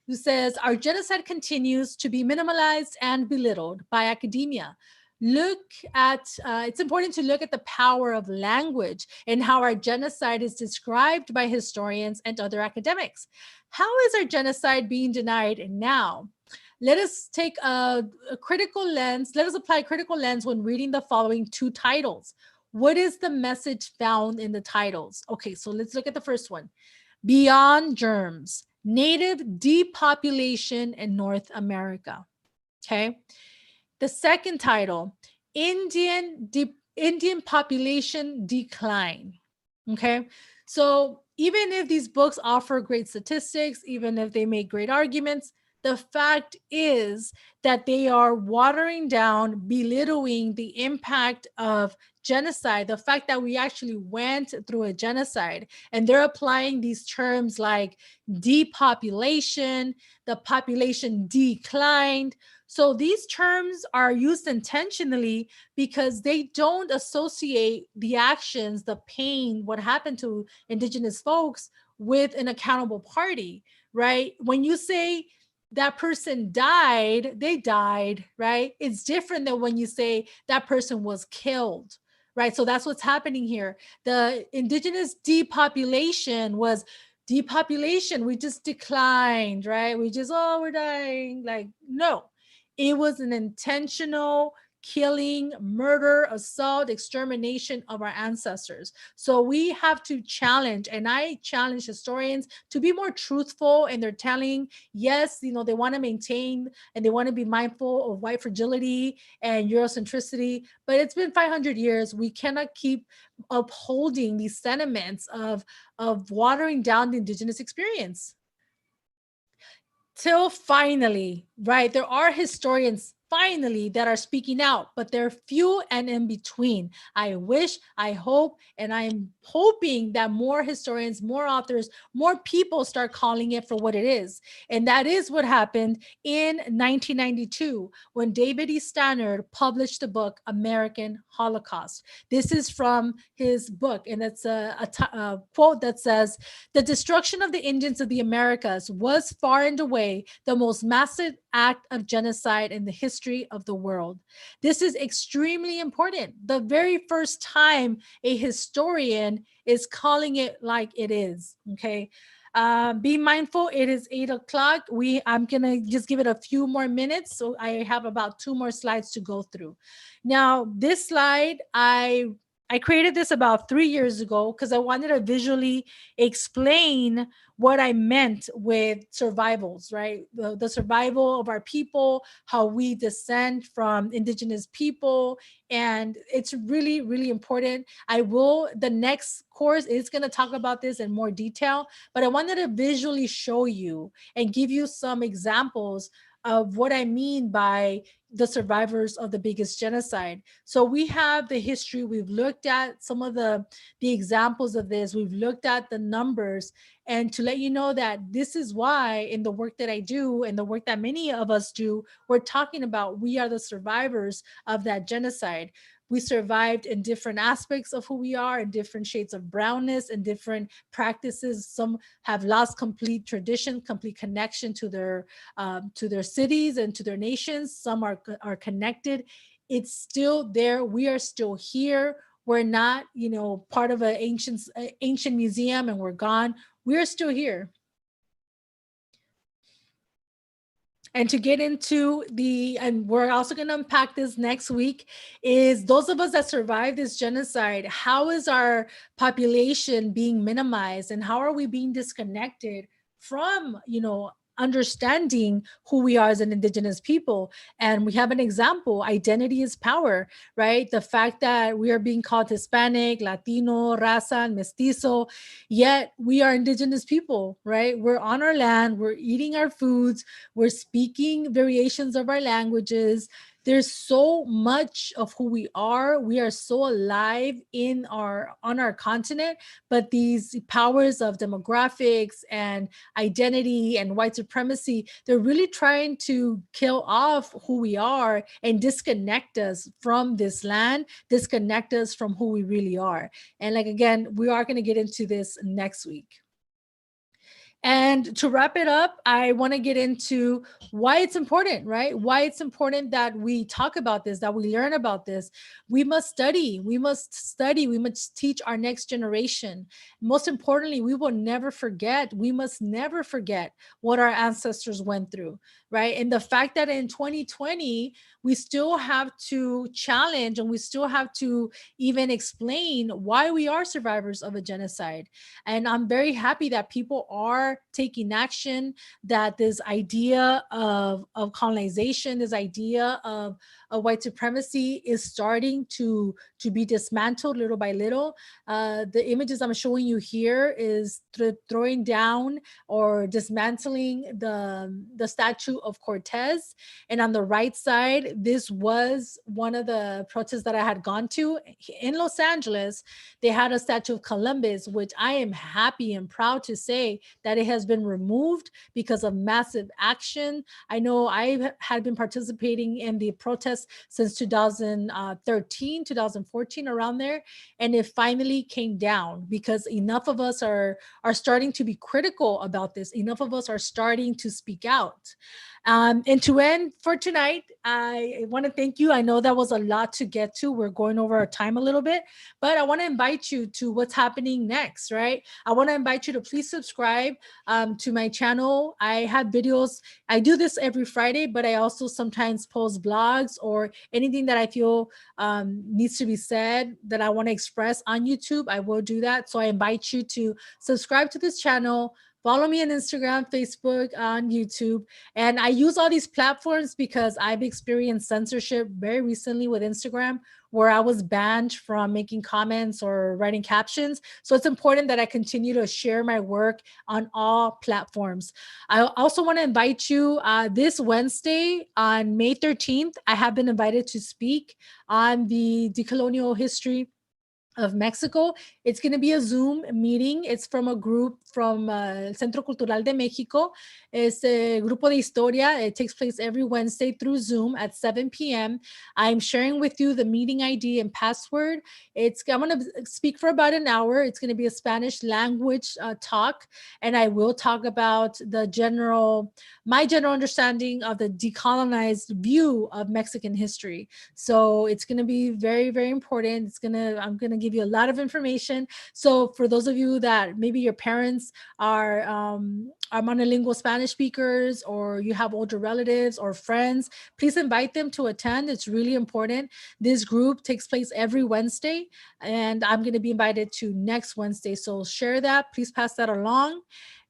Who says our genocide continues to be minimalized and belittled by academia. Look at, it's important to look at the power of language and how our genocide is described by historians and other academics. How is our genocide being denied now? Let us take a critical lens. Let us apply a critical lens when reading the following two titles. What is the message found in the titles? Okay, so let's look at the first one. Beyond Germs, Native Depopulation in North America. Okay. The second title, Indian Population Decline. Okay. So even if these books offer great statistics, even if they make great arguments, the fact is that they are watering down, belittling the impact of genocide, the fact that we actually went through a genocide, and they're applying these terms like depopulation, the population declined. So these terms are used intentionally because they don't associate the actions, the pain, what happened to indigenous folks with an accountable party, right? When you say that person died, they died, right? It's different than when you say that person was killed, right? So that's what's happening here. The indigenous depopulation was depopulation. We just declined, right? We just, oh, we're dying. Like, no, it was an intentional killing, murder, assault, extermination of our ancestors. So we have to challenge, and I challenge historians to be more truthful in their telling. Yes, they want to maintain and they want to be mindful of white fragility and Eurocentricity, but it's been 500 years. We cannot keep upholding these sentiments of watering down the indigenous experience. Till finally, right, there are historians finally that are speaking out, but they're few and in between. I wish, I hope, and I'm hoping that more historians, more authors, more people start calling it for what it is. And that is what happened in 1992 when David E. Stannard published the book American Holocaust. This is from his book, and it's a quote that says, "The destruction of the Indians of the Americas was far and away the most massive act of genocide in the history of the world." This is extremely important. The very first time a historian is calling it like it is, okay? Be mindful, it is 8 o'clock. I'm gonna just give it a few more minutes. So I have about 2 more slides to go through. Now, this slide, I created this about 3 years ago because I wanted to visually explain what I meant with survivals, right? The survival of our people, how we descend from indigenous people. And it's really, really important. The next course is going to talk about this in more detail, but I wanted to visually show you and give you some examples of what I mean by the survivors of the biggest genocide. So we have the history. We've looked at some of the examples of this. We've looked at the numbers, and to let you know that this is why in the work that I do and the work that many of us do, we're talking about we are the survivors of that genocide. We survived in different aspects of who we are, in different shades of brownness and different practices. Some have lost complete tradition, complete connection to their cities and to their nations. Some are connected. It's still there. We are still here. We're not, part of an ancient museum and we're gone. We're still here. And to get into and we're also going to unpack this next week, is those of us that survived this genocide, how is our population being minimized and how are we being disconnected from, understanding who we are as an indigenous people? And we have an example: identity is power, right? The fact that we are being called Hispanic, Latino, raza, and mestizo, yet we are indigenous people, right? We're on our land, we're eating our foods, we're speaking variations of our languages. There's so much of who we are. We are so alive on our continent, but these powers of demographics and identity and white supremacy, they're really trying to kill off who we are and disconnect us from this land, disconnect us from who we really are. And again, we are going to get into this next week. And to wrap it up, I want to get into why it's important, right? Why it's important that we talk about this, that we learn about this. We must study. We must teach our next generation. Most importantly, we will never forget. We must never forget what our ancestors went through, right? And the fact that in 2020, we still have to challenge and we still have to even explain why we are survivors of a genocide. And I'm very happy that people are taking action, that this idea of colonization, this idea of white supremacy is starting to be dismantled little by little. The images I'm showing you here is throwing down or dismantling the statue of Cortez. And on the right side, this was one of the protests that I had gone to in Los Angeles. They had a statue of Columbus, which I am happy and proud to say that it has been removed because of massive action. I know I had been participating in the protests since 2013, 2014, around there, and it finally came down because enough of us are starting to be critical about this. Enough of us are starting to speak out. And to end for tonight, I want to thank you. I know that was a lot to get to. We're going over our time a little bit, but I want to invite you to what's happening next, right? I want to invite you to please subscribe to my channel. I have videos. I do this every Friday, but I also sometimes post blogs or anything that I feel needs to be said that I want to express on YouTube. I will do that. So I invite you to subscribe to this channel, Follow me on Instagram, Facebook, on YouTube. And I use all these platforms because I've experienced censorship very recently with Instagram, where I was banned from making comments or writing captions. So it's important that I continue to share my work on all platforms. I also want to invite you this Wednesday on May 13th. I have been invited to speak on the decolonial history of Mexico. It's going to be a Zoom meeting. It's from a group from Centro Cultural de Mexico. It's a grupo de historia. It takes place every Wednesday through Zoom at 7 p.m. I'm sharing with you the meeting ID and password. I'm going to speak for about an hour. It's going to be a Spanish language talk, and I will talk about my general understanding of the decolonized view of Mexican history. So it's going to be very, very important. I'm going to give you a lot of information. So for those of you that maybe your parents are monolingual Spanish speakers, or you have older relatives or friends, please invite them to attend. It's really important. This group takes place every Wednesday, and I'm going to be invited to next Wednesday. So share that. Please pass that along.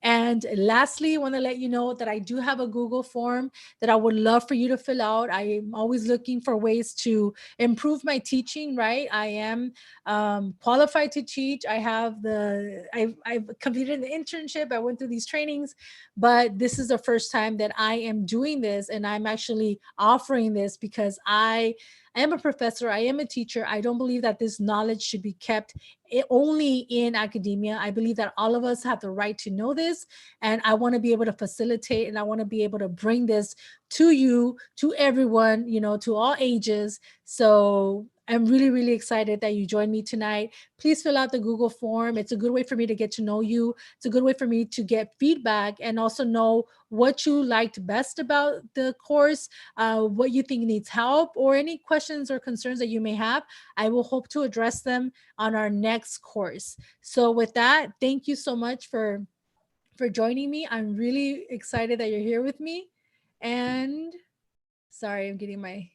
And lastly, I want to let you know that I do have a Google form that I would love for you to fill out. I'm always looking for ways to improve my teaching, right? I am qualified to teach. I've completed an internship. I went through these trainings, but this is the first time that I am doing this, and I'm actually offering this because I am a professor. I am a teacher. I don't believe that this knowledge should be kept only in academia. I believe that all of us have the right to know this, and I want to be able to facilitate, and I want to be able to bring this to you, to everyone, to all ages. So I'm really, really excited that you joined me tonight. Please fill out the Google form. It's a good way for me to get to know you. It's a good way for me to get feedback and also know what you liked best about the course, what you think needs help, or any questions or concerns that you may have. I will hope to address them on our next course. So with that, thank you so much for joining me. I'm really excited that you're here with me. And sorry, I'm getting my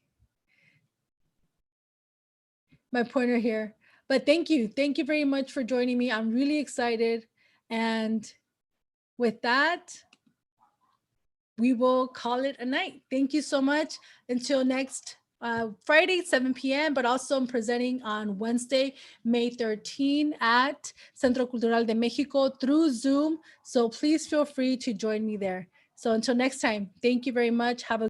pointer here. But thank you. Thank you very much for joining me. I'm really excited. And with that, we will call it a night. Thank you so much. Until next Friday, 7 p.m., but also I'm presenting on Wednesday, May 13 at Centro Cultural de Mexico through Zoom. So please feel free to join me there. So until next time, thank you very much. Have a